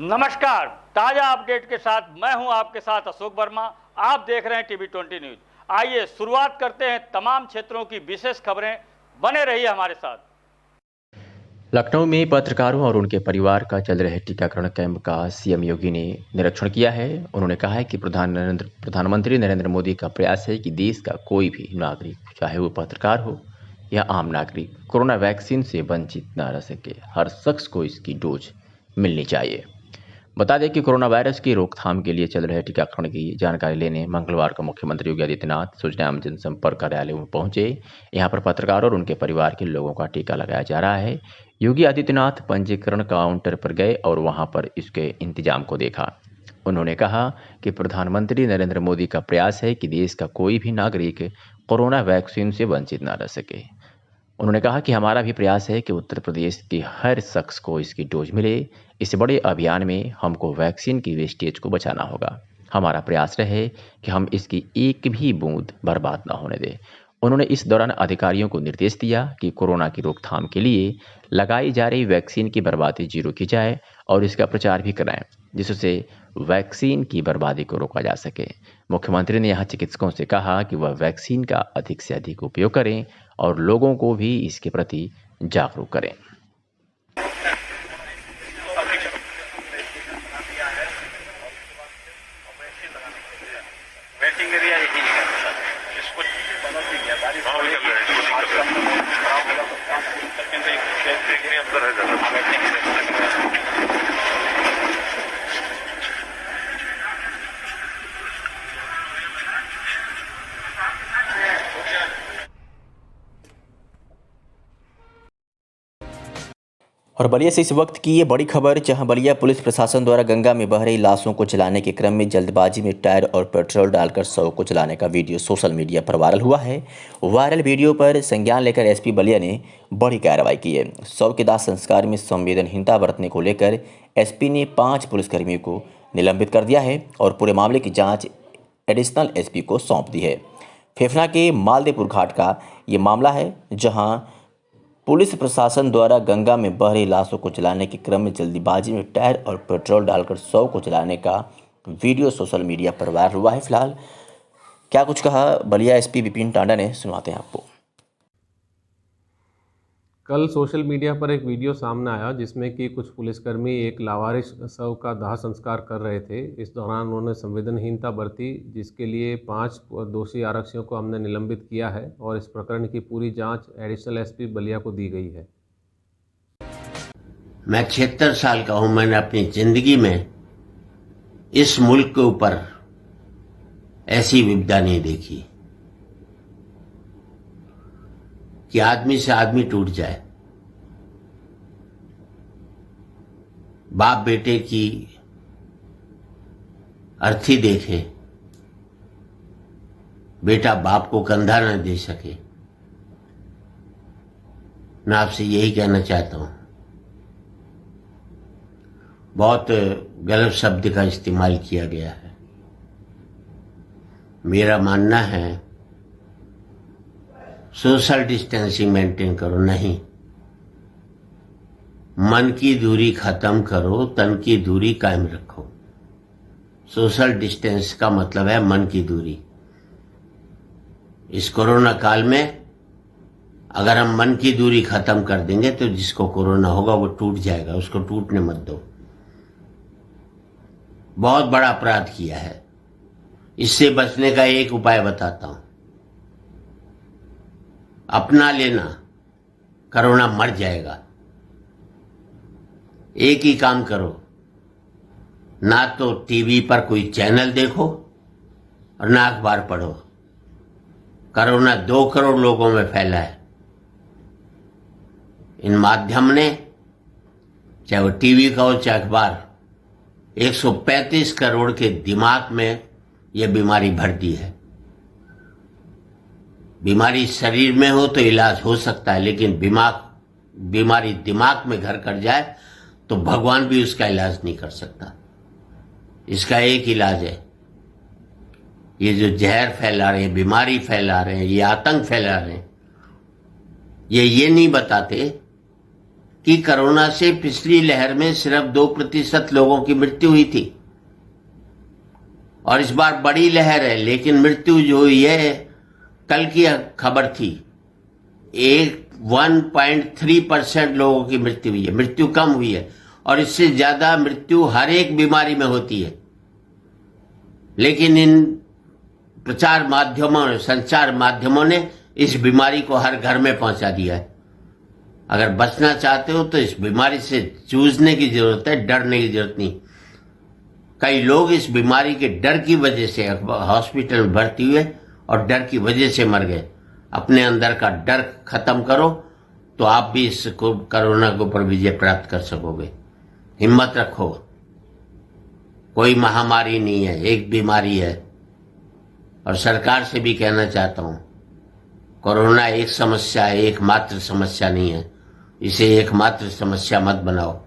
नमस्कार, ताजा अपडेट के साथ मैं हूं आपके साथ अशोक वर्मा। आप देख रहे हैं टीवी20 न्यूज। आइए शुरुआत करते हैं तमाम क्षेत्रों की विशेष खबरें। बने रहिए हमारे साथ। लखनऊ में पत्रकारों और उनके परिवार का चल रहे टीकाकरण कैंप का सीएम योगी ने निरीक्षण किया है। उन्होंने कहा है कि प्रधानमंत्री नरेंद्र मोदी का प्रयास है कि देश का कोई भी नागरिक, चाहे वो पत्रकार हो या आम नागरिक, कोरोना वैक्सीन से वंचित न रह सके। हर शख्स को इसकी डोज मिलनी चाहिए। बता दें कि कोरोना वायरस की रोकथाम के लिए चल रहे टीकाकरण की जानकारी लेने मंगलवार को मुख्यमंत्री योगी आदित्यनाथ सूचना एवं जनसंपर्क कार्यालय में पहुंचे। यहां पर पत्रकारों और उनके परिवार के लोगों का टीका लगाया जा रहा है। योगी आदित्यनाथ पंजीकरण काउंटर पर गए और वहां पर इसके इंतजाम को देखा। उन्होंने कहा कि प्रधानमंत्री नरेंद्र मोदी का प्रयास है कि देश का कोई भी नागरिक कोरोना वैक्सीन से वंचित न रह सके। उन्होंने कहा कि हमारा भी प्रयास है कि उत्तर प्रदेश के हर शख्स को इसकी डोज मिले। इस बड़े अभियान में हमको वैक्सीन की वेस्टेज को बचाना होगा। हमारा प्रयास रहे कि हम इसकी एक भी बूंद बर्बाद ना होने दें। उन्होंने इस दौरान अधिकारियों को निर्देश दिया कि कोरोना की रोकथाम के लिए लगाई जा रही वैक्सीन की बर्बादी जीरो की जाए और इसका प्रचार भी कराएं, जिससे वैक्सीन की बर्बादी को रोका जा सके। मुख्यमंत्री ने यहाँ चिकित्सकों से कहा कि वह वैक्सीन का अधिक से अधिक उपयोग करें और लोगों को भी इसके प्रति जागरूक करें। और बलिया से इस वक्त की ये बड़ी खबर, जहां बलिया पुलिस प्रशासन द्वारा गंगा में बह रही लाशों को जलाने के क्रम में जल्दबाजी में टायर और पेट्रोल डालकर शव को जलाने का वीडियो सोशल मीडिया पर वायरल हुआ है। वायरल वीडियो पर संज्ञान लेकर एसपी बलिया ने बड़ी कार्रवाई की है। शव के दाह संस्कार में संवेदनहीनता बरतने को लेकर एसपी ने 5 पुलिसकर्मियों को निलंबित कर दिया है और पूरे मामले की जाँच एडिशनल एसपी को सौंप दी है। फेफना के मालदेपुर घाट का ये मामला है, जहाँ पुलिस प्रशासन द्वारा गंगा में बह रही लाशों को जलाने के क्रम में जल्दीबाजी में टायर और पेट्रोल डालकर शव को जलाने का वीडियो सोशल मीडिया पर वायरल हुआ है। फिलहाल क्या कुछ कहा बलिया एसपी विपिन टांडा ने, सुनाते हैं आपको। कल सोशल मीडिया पर एक वीडियो सामने आया जिसमें कि कुछ पुलिसकर्मी एक लावारिस शव का दाह संस्कार कर रहे थे। इस दौरान उन्होंने संवेदनहीनता बरती, जिसके लिए 5 दोषी आरक्षियों को हमने निलंबित किया है और इस प्रकरण की पूरी जांच एडिशनल एसपी बलिया को दी गई है। मैं 76 साल का हूं। मैंने अपनी जिंदगी में इस मुल्क के ऊपर ऐसी विपदा नहीं देखी कि आदमी से आदमी टूट जाए। बाप बेटे की अर्थी देखे, बेटा बाप को कंधा न दे सके। मैं आपसे यही कहना चाहता हूं, बहुत गलत शब्द का इस्तेमाल किया गया है। मेरा मानना है सोशल डिस्टेंसिंग मेंटेन करो, नहीं, मन की दूरी खत्म करो, तन की दूरी कायम रखो। सोशल डिस्टेंस का मतलब है मन की दूरी। इस कोरोना काल में अगर हम मन की दूरी खत्म कर देंगे तो जिसको कोरोना होगा वो टूट जाएगा, उसको टूटने मत दो। बहुत बड़ा अपराध किया है। इससे बचने का एक उपाय बताता हूं, अपना लेना, कोरोना मर जाएगा। एक ही काम करो, ना तो टीवी पर कोई चैनल देखो और ना अखबार पढ़ो। कोरोना 2 करोड़ लोगों में फैला है। इन माध्यम ने, चाहे वो टीवी का हो चाहे अखबार, 135 करोड़ के दिमाग में यह बीमारी भर दी है। बीमारी शरीर में हो तो इलाज हो सकता है, लेकिन बीमारी दिमाग में घर कर जाए तो भगवान भी उसका इलाज नहीं कर सकता। इसका एक इलाज है, ये जो जहर फैला रहे हैं, बीमारी फैला रहे हैं, ये आतंक फैला रहे हैं, ये नहीं बताते कि कोरोना से पिछली लहर में सिर्फ 2% लोगों की मृत्यु हुई थी और इस बार बड़ी लहर है, लेकिन मृत्यु जो हुई है, कल की खबर थी, 1.3% लोगों की मृत्यु हुई है। मृत्यु कम हुई है और इससे ज्यादा मृत्यु हर एक बीमारी में होती है। लेकिन इन प्रचार माध्यमों, संचार माध्यमों ने इस बीमारी को हर घर में पहुंचा दिया है। अगर बचना चाहते हो तो इस बीमारी से जूझने की जरूरत है, डरने की जरूरत नहीं। कई लोग इस बीमारी के डर की वजह से हॉस्पिटल में भर्ती हुए और डर की वजह से मर गए। अपने अंदर का डर खत्म करो तो आप भी इस कोरोना के ऊपर विजय प्राप्त कर सकोगे। हिम्मत रखो, कोई महामारी नहीं है, एक बीमारी है। और सरकार से भी कहना चाहता हूं, कोरोना एक समस्या है, एकमात्र समस्या नहीं है। इसे एकमात्र समस्या मत बनाओ,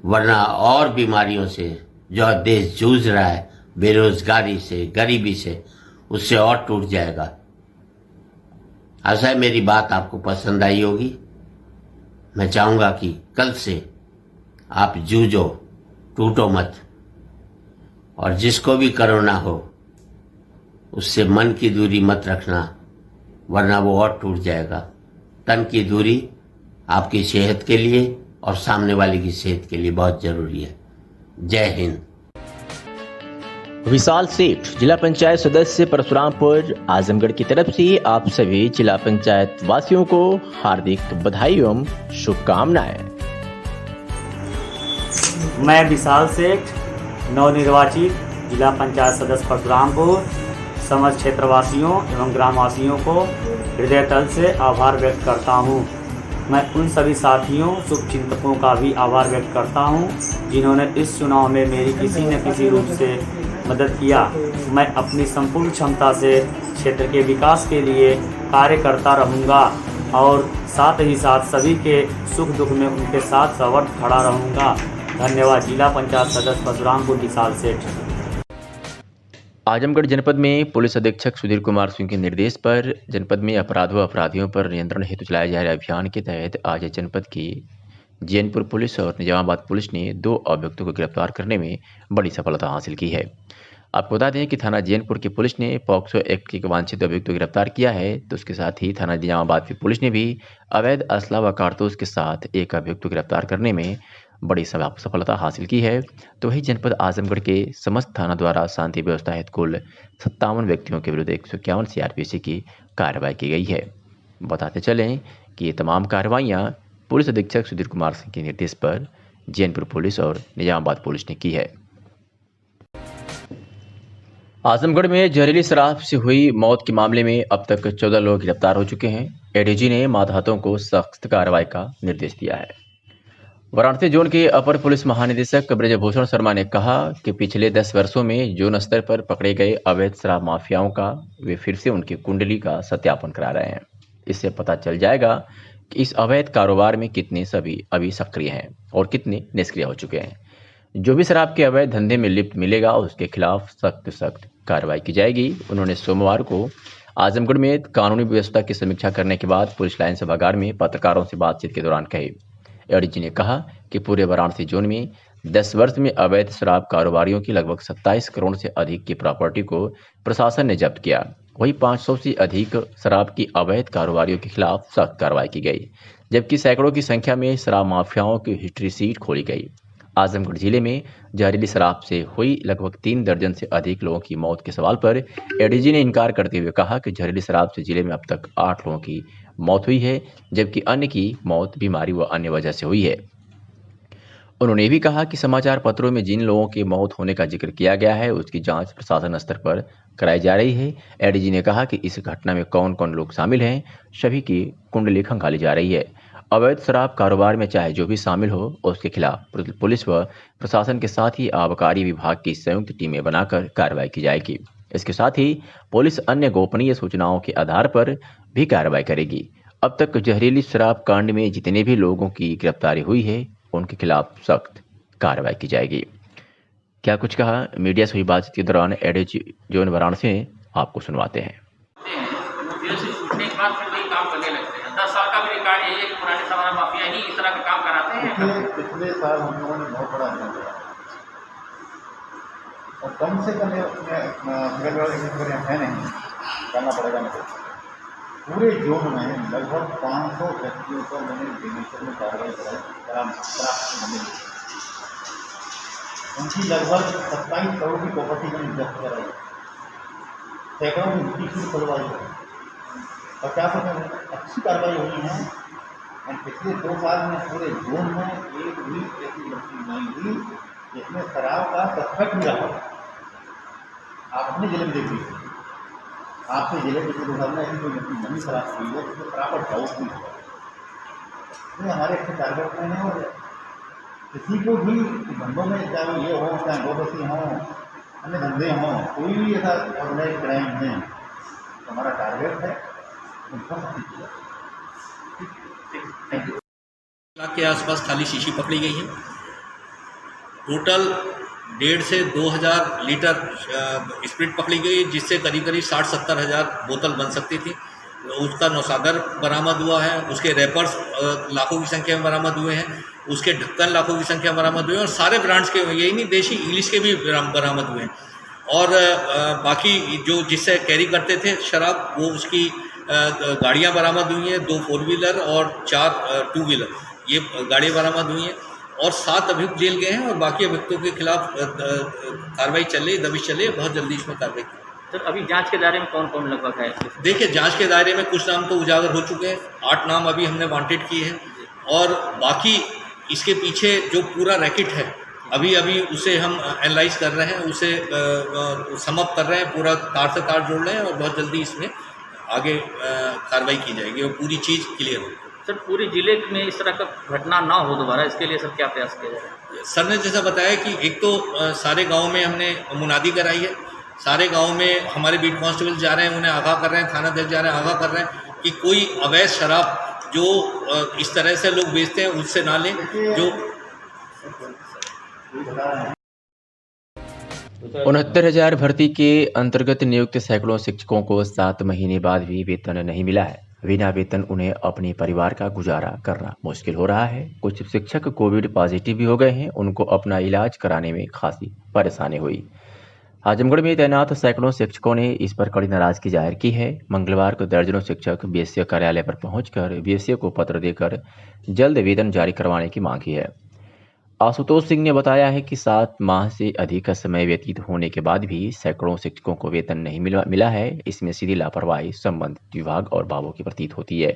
वरना और बीमारियों से जो देश जूझ रहा है, बेरोजगारी से, गरीबी से, उससे और टूट जाएगा। आशा है मेरी बात आपको पसंद आई होगी। मैं चाहूंगा कि कल से आप जूझो, टूटो मत, और जिसको भी कोरोना हो उससे मन की दूरी मत रखना, वरना वो और टूट जाएगा। तन की दूरी आपकी सेहत के लिए और सामने वाले की सेहत के लिए बहुत जरूरी है। जय हिंद। विशाल सेठ, जिला पंचायत सदस्य परशुरामपुर, आजमगढ़ की तरफ से आप सभी जिला पंचायत वासियों को हार्दिक बधाई एवं शुभकामनाएं। मैं विशाल सेठ, नवनिर्वाचित जिला पंचायत सदस्य परशुरामपुर, समस्त क्षेत्रवासियों एवं ग्रामवासियों को हृदय तल से आभार व्यक्त करता हूं। मैं उन सभी साथियों, शुभचिंतकों का भी आभार व्यक्त करता हूं, जिन्होंने इस चुनाव में मेरी किसी न किसी रूप से मदद किया। मैं अपनी संपूर्ण क्षमता से क्षेत्र के विकास के लिए कार्य करता रहूँगा और साथ ही साथ सभी के सुख दुख में उनके साथ सवर्त खड़ा रहूँगा। धन्यवाद। जिला पंचायत सदस्य परशुरामपुर विशाल सेठ। आजमगढ़ जनपद में पुलिस अधीक्षक सुधीर कुमार सिंह के निर्देश पर जनपद में अपराधियों पर नियंत्रण हेतु चलाए जा रहे अभियान के तहत आज जनपद की जैनपुर पुलिस और निजामाबाद पुलिस ने 2 अभियुक्तों को गिरफ्तार करने में बड़ी सफलता हासिल की है। आपको बता दें कि थाना जैनपुर की पुलिस ने पॉक्सो एक्ट के वांछित अभियुक्त को गिरफ्तार किया है, तो उसके साथ ही थाना निजामाबाद की पुलिस ने भी अवैध असला व कारतूस के साथ एक अभियुक्त को गिरफ्तार करने में बड़ी सफलता हासिल की है। तो वही जनपद आजमगढ़ के समस्त थाना द्वारा शांति व्यवस्था हेतु कुल 57 व्यक्तियों के विरुद्ध 151 CRPC की कार्रवाई की गई है। बताते चलें कि ये तमाम कार्रवाइयाँ पुलिस अधीक्षक सुधीर कुमार सिंह के निर्देश पर जैनपुर पुलिस और निजामाबाद पुलिस ने की है। आजमगढ़ में जहरीली शराब से हुई मौत के मामले में अब तक 14 लोग गिरफ्तार हो चुके हैं। एडीजी ने मादहतों को सख्त कार्रवाई का निर्देश दिया है। वाराणसी जोन के अपर पुलिस महानिदेशक ब्रजभूषण शर्मा ने कहा कि पिछले 10 वर्षों में जोन स्तर पर पकड़े गए अवैध शराब माफियाओं का वे फिर से उनकी कुंडली का सत्यापन करा रहे हैं। इससे पता चल जाएगा कि इस अवैध कारोबार में कितने सभी अभी सक्रिय हैं और कितने निष्क्रिय हो चुके हैं। जो भी शराब के अवैध धंधे में लिप्त मिलेगा उसके खिलाफ सख्त कार्रवाई की जाएगी। उन्होंने सोमवार को आजमगढ़ में कानूनी व्यवस्था की समीक्षा करने के बाद पुलिस लाइन सभागार में पत्रकारों से बातचीत के दौरान कही। एडीजी ने कहा कि पूरे वाराणसी जोन में 10 वर्ष में अवैध शराब कारोबारियों की लगभग 27 करोड़ से अधिक की प्रॉपर्टी को प्रशासन ने जब्त किया। वहीं 500 से अधिक शराब की अवैध कारोबारियों के खिलाफ सख्त कार्रवाई की गई, जबकि सैकड़ों की संख्या में शराब माफियाओं की हिस्ट्री सीट खोली गई। आजमगढ़ जिले में जहरीली शराब से हुई लगभग 3 दर्जन से अधिक लोगों की मौत के सवाल पर एडीजी ने इनकार करते हुए कहा कि जहरीली शराब से जिले में अब तक 8 लोगों की मौत हुई है, जबकि अन्य की मौत बीमारी व अन्य वजह से हुई है। उन्होंने ये भी कहा कि समाचार पत्रों में जिन लोगों की मौत होने का जिक्र किया गया है उसकी जांच प्रशासन स्तर पर कराई जा रही है। एडीजी ने कहा कि इस घटना में कौन कौन लोग शामिल हैं, सभी की कुंडली खंगाली जा रही है। अवैध शराब कारोबार में चाहे जो भी शामिल हो उसके खिलाफ पुलिस व प्रशासन के साथ ही आबकारी विभाग की संयुक्त टीमें बनाकर कार्रवाई की जाएगी। इसके साथ ही पुलिस अन्य गोपनीय सूचनाओं के आधार पर भी कार्रवाई करेगी। अब तक जहरीली शराब कांड में जितने भी लोगों की गिरफ्तारी हुई है उनके खिलाफ सख्त कार्रवाई की जाएगी। क्या कुछ कहा मीडिया से हुई बातचीत के दौरान एडीजी जोन वाराणसी ने, आपको सुनवाते हैं। 10 साल का भी रिकॉर्ड यही है कि पुराने समाना माफिया ही इस तरह का काम कराते हैं। पिछले साल हम लोगों ने बहुत बड़ा अभियान चलाया और कम से कम है नहीं करना पड़ेगा मुझे। पूरे जोन में लगभग 500 व्यक्तियों को मैंने बेनेचर में कार्रवाई कराई। उनकी लगभग 27 करोड़ की प्रॉपर्टी मैंने जब्त कराई, सैकड़ों की मिट्टी की खुलवाई है, 50% अच्छी कार्रवाई हुई है। और पिछले 2 साल में पूरे जोन में एक भी ऐसी व्यक्ति नहीं हुई जिसमें शराब का सस्पेक्ट भी रहा। आप अपने जिले में देख लीजिए, आपके जिले में पिछले 2 साल में ऐसी कोई व्यक्ति नहीं शराब हुई है जिसमें शराब पर डाउट भी है। ये हमारे अच्छे टारगेट में है और किसी को भी धंधों में चाहे ये हो, चाहे गोबसी हों, अन्य धंधे हों, कोई भी ऐसा ऑर्गेनाइज क्राइम है तो हमारा टारगेट है उनको लाख के आसपास खाली शीशी पकड़ी गई है। टोटल 1.5 से 2,000 लीटर स्प्रिट पकड़ी गई, जिससे करीब 60-70 हज़ार बोतल बन सकती थी। उसका नौसागर बरामद हुआ है, उसके रैपर्स लाखों की संख्या में बरामद हुए हैं, उसके ढक्कन लाखों की संख्या में बरामद हुए हैं और सारे ब्रांड्स के, यही नहीं देशी इंग्लिश के भी बरामद हुए हैं। और बाकी जो जिससे कैरी करते थे शराब, वो उसकी गाड़ियां बरामद हुई हैं, 2 4 व्हीलर और 4 2 व्हीलर, ये गाड़ियाँ बरामद हुई हैं। और 7 अभियुक्त जेल गए हैं और बाकी अभियुक्तों के खिलाफ कार्रवाई चल रही, दबिश चल रही है। बहुत जल्दी इसमें कार्रवाई की। सर अभी जांच के दायरे में कौन कौन लगभग है? देखिए, जांच के दायरे में कुछ नाम तो उजागर हो चुके हैं, 8 नाम अभी हमने वांटेड किए हैं और बाकी इसके पीछे जो पूरा रैकेट है अभी उसे हम एनालाइज कर रहे हैं, उसे समअप कर रहे हैं, पूरा तार से तार जोड़ रहे हैं और बहुत जल्दी इसमें आगे कार्रवाई की जाएगी और पूरी चीज़ क्लियर होगी। सर पूरे जिले में इस तरह का घटना ना हो दोबारा, इसके लिए सर क्या प्रयास किया जा रहा है? सर ने जैसा बताया कि एक तो सारे गाँव में हमने मुनादी कराई है, सारे गाँव में हमारे बीट कांस्टेबल जा रहे हैं, उन्हें आगाह कर रहे हैं, थाना अध्यक्ष जा रहे हैं, आगाह कर रहे हैं कि कोई अवैध शराब जो इस तरह से लोग बेचते हैं उससे ना लें। जो 69,000 भर्ती के अंतर्गत नियुक्त सैकड़ों शिक्षकों को 7 महीने बाद भी वेतन नहीं मिला है। बिना वेतन उन्हें अपने परिवार का गुजारा करना मुश्किल हो रहा है। कुछ शिक्षक कोविड पॉजिटिव भी हो गए हैं, उनको अपना इलाज कराने में खासी परेशानी हुई। आजमगढ़ में तैनात सैकड़ों शिक्षकों ने इस पर कड़ी नाराजगी जाहिर की है। मंगलवार को दर्जनों शिक्षक बीएससी कार्यालय पर पहुंचकर बीएससी को पत्र देकर जल्द वेतन जारी करवाने की मांग की है। आशुतोष सिंह ने बताया है कि 7 माह से अधिक का समय व्यतीत होने के बाद भी सैकड़ों शिक्षकों को वेतन नहीं मिला है। इसमें सीधी लापरवाही संबंधित विभाग और बाबू की प्रतीत होती है।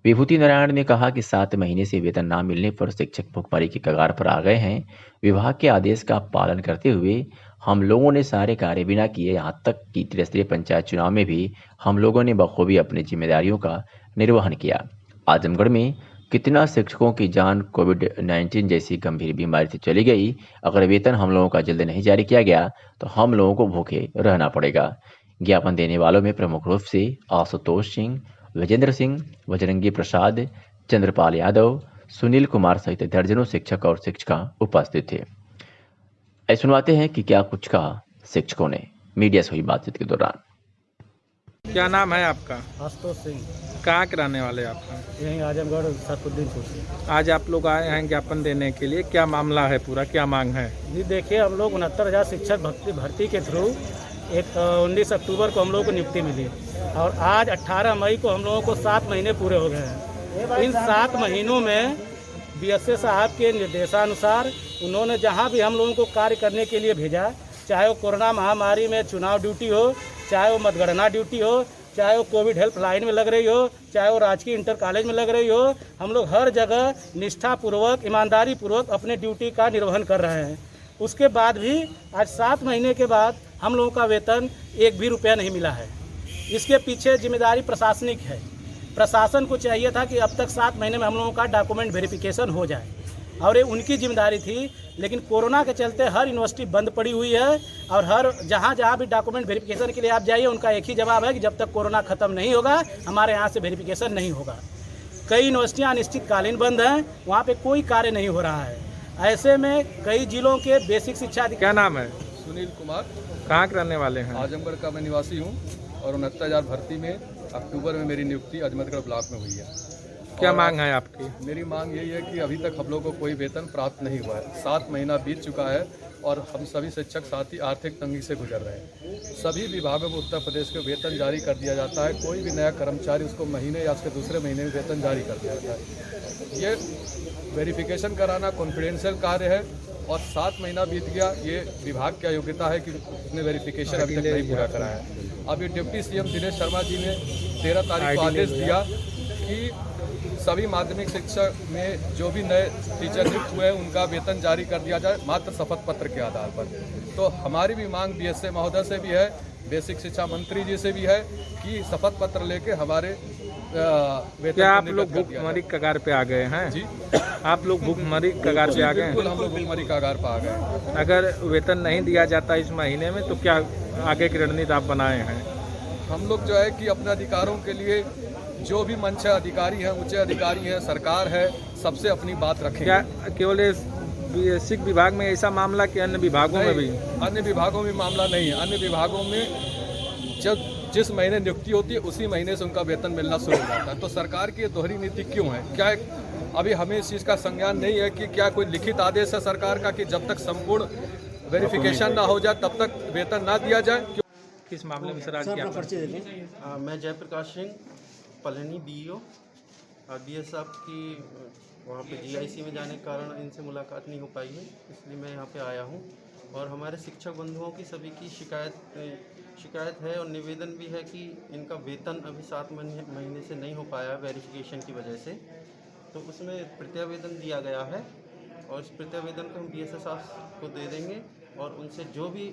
विभूति नारायण ने कहा कि 7 महीने से वेतन न मिलने पर शिक्षक भुखमरी की कगार पर आ गए हैं। विभाग के आदेश का पालन करते हुए हम लोगों ने सारे कार्य बिना किए, यहाँ तक कि त्रिस्तरीय पंचायत चुनाव में भी हम लोगों ने बखूबी अपनी जिम्मेदारियों का निर्वहन किया। आजमगढ़ में कितना शिक्षकों की जान कोविड-19 जैसी गंभीर बीमारी से चली गई। अगर वेतन हम लोगों का जल्द नहीं जारी किया गया तो हम लोगों को भूखे रहना पड़ेगा। ज्ञापन देने वालों में प्रमुख रूप से आशुतोष सिंह, विजेंद्र सिंह, बजरंगी प्रसाद, चंद्रपाल यादव, सुनील कुमार सहित दर्जनों शिक्षक और शिक्षिका उपस्थित थे। सुनवाते हैं कि क्या कुछ कहा शिक्षकों ने मीडिया से हुई बातचीत के दौरान। क्या नाम है आपका? आशुतोष सिंह। कहाँ के रहने वाले आपका? यहीं आजमगढ़ सतुद्दीनपुर से। आज आप लोग आए हैं ज्ञापन देने के लिए, क्या मामला है, पूरा क्या मांग है? जी देखिए, हम लोग 69,000 शिक्षक भर्ती के थ्रू 19 अक्टूबर को हम लोगों को नियुक्ति मिली और आज 18 मई को हम लोगों को 7 महीने पूरे हो गए हैं। इन 7 महीनों में बीएसए साहब के निर्देशानुसार उन्होंने जहां भी हम लोगों को कार्य करने के लिए भेजा, चाहे वो कोरोना महामारी में चुनाव ड्यूटी हो, चाहे वो मतगणना ड्यूटी हो, चाहे वो कोविड हेल्पलाइन में लग रही हो, चाहे वो राजकीय इंटर कॉलेज में लग रही हो, हम लोग हर जगह निष्ठापूर्वक, ईमानदारी पूर्वक अपने ड्यूटी का निर्वहन कर रहे हैं। उसके बाद भी आज 7 महीने के बाद हम लोगों का वेतन 1 भी रुपया नहीं मिला है। इसके पीछे जिम्मेदारी प्रशासनिक है। प्रशासन को चाहिए था कि अब तक 7 महीने में हम लोगों का डॉक्यूमेंट वेरिफिकेशन हो जाए और ये उनकी जिम्मेदारी थी। लेकिन कोरोना के चलते हर यूनिवर्सिटी बंद पड़ी हुई है और हर जहाँ भी डॉक्यूमेंट वेरिफिकेशन के लिए आप जाइए, उनका एक ही जवाब है कि जब तक कोरोना ख़त्म नहीं होगा हमारे यहाँ से वेरिफिकेशन नहीं होगा। कई यूनिवर्सिटियाँ अनिश्चितकालीन बंद हैं, वहाँ पे कोई कार्य नहीं हो रहा है। ऐसे में कई जिलों के बेसिक शिक्षा। क्या नाम है? सुनील कुमार। कहाँ के रहने वाले हैं? आजमगढ़ का मैं निवासी हूँ और 69,000 भर्ती में अक्टूबर में मेरी नियुक्ति अजमतगढ़ ब्लॉक में हुई है। क्या मांग है आपकी? मेरी मांग यही है कि अभी तक हम लोग को कोई वेतन प्राप्त नहीं हुआ है। 7 महीना बीत चुका है और हम सभी शिक्षक साथी आर्थिक तंगी से गुजर रहे हैं। सभी विभागों में उत्तर प्रदेश के वेतन जारी कर दिया जाता है, कोई भी नया कर्मचारी उसको महीने या उसके दूसरे महीने में वेतन जारी कर दिया जाता है। ये वेरिफिकेशन कराना कॉन्फिडेंशियल कार्य है और 7 महीना बीत गया, ये विभाग की योग्यता है कि उसने वेरिफिकेशन अभी तक नहीं पूरा कराया है। अभी डिप्टी सीएम दिनेश शर्मा जी ने 13 तारीख को आदेश दिया कि सभी माध्यमिक शिक्षा में जो भी नए टीचर नियुक्त हुए हैं उनका वेतन जारी कर दिया जाए मात्र शपथ पत्र के आधार पर। तो हमारी भी मांग बीएसए महोदय से भी है, बेसिक शिक्षा मंत्री जी से भी है कि शपथ पत्र लेके हमारे वेतन। क्या आप लोग भूखमरी कगार पे आ गए हैं? जी, आप लोग भूखमरी कगार पे आ गए हैं? बिल्कुल, हम लोग भूखमरी कगार पर आ गए हैं। अगर वेतन नहीं दिया जाता इस महीने में तो क्या आगे की रणनीति आप बनाए हैं? हम लोग जो है कि अपने अधिकारों के लिए जो भी मंच अधिकारी हैं, उच्च अधिकारी हैं, सरकार है, सबसे अपनी बात रखें। क्या केवल बेसिक विभाग में ऐसा मामला कि अन्य विभागों में भी? अन्य विभागों में मामला नहीं है। अन्य विभागों में जब जिस महीने नियुक्ति होती है उसी महीने से उनका वेतन मिलना शुरू हो जाता है। तो सरकार की ये दोहरी नीति क्यों है? क्या अभी हमें इस चीज़ का संज्ञान नहीं है कि क्या कोई लिखित आदेश है सरकार का कि जब तक संपूर्ण वेरिफिकेशन ना हो जाए तब तक वेतन ना दिया जाए? किस मामले में सर आज क्या? मैं जयप्रकाश सिंह, पलनी बीईओ और बीएस साहब की वहाँ पे जीआईसी में जाने के कारण इनसे मुलाकात नहीं हो पाई है, इसलिए मैं यहाँ पे आया हूँ। और हमारे शिक्षक बंधुओं की सभी की शिकायत है और निवेदन भी है कि इनका वेतन अभी 7 महीने से नहीं हो पाया वेरिफिकेशन की वजह से। तो उसमें प्रत्यावेदन दिया गया है और इस प्रत्यावेदन को हम बीएसए साहब को दे देंगे और उनसे जो भी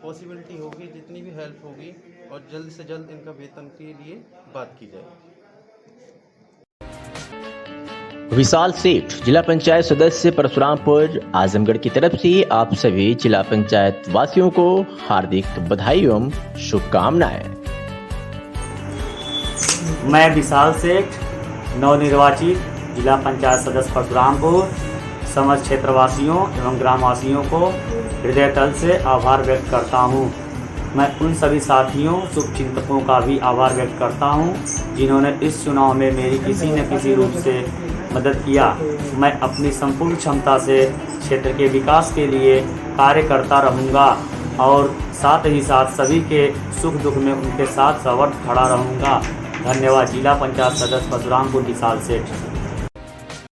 पॉसिबिलिटी होगी, जितनी भी हेल्प होगी और जल्द से जल्द इनका वेतन के लिए बात की जाए। विशाल सेठ, जिला पंचायत सदस्य परशुरामपुर, आजमगढ़ की तरफ से आप सभी जिला पंचायत वासियों को हार्दिक बधाई एवं शुभकामनाएं। मैं विशाल सेठ, नवनिर्वाचित जिला पंचायत सदस्य परशुरामपुर, समस्त क्षेत्रवासियों एवं ग्रामवासियों को हृदय तल से आभार व्यक्त करता हूँ। मैं उन सभी साथियों, शुभचिंतकों का भी आभार व्यक्त करता हूँ जिन्होंने इस चुनाव में मेरी किसी न किसी रूप से मदद किया। मैं अपनी संपूर्ण क्षमता से क्षेत्र के विकास के लिए कार्य करता रहूँगा और साथ ही साथ सभी के सुख दुख में उनके साथ सवर्त खड़ा रहूँगा। धन्यवाद। जिला पंचायत सदस्य परशुरामपुर विशाल सेठ।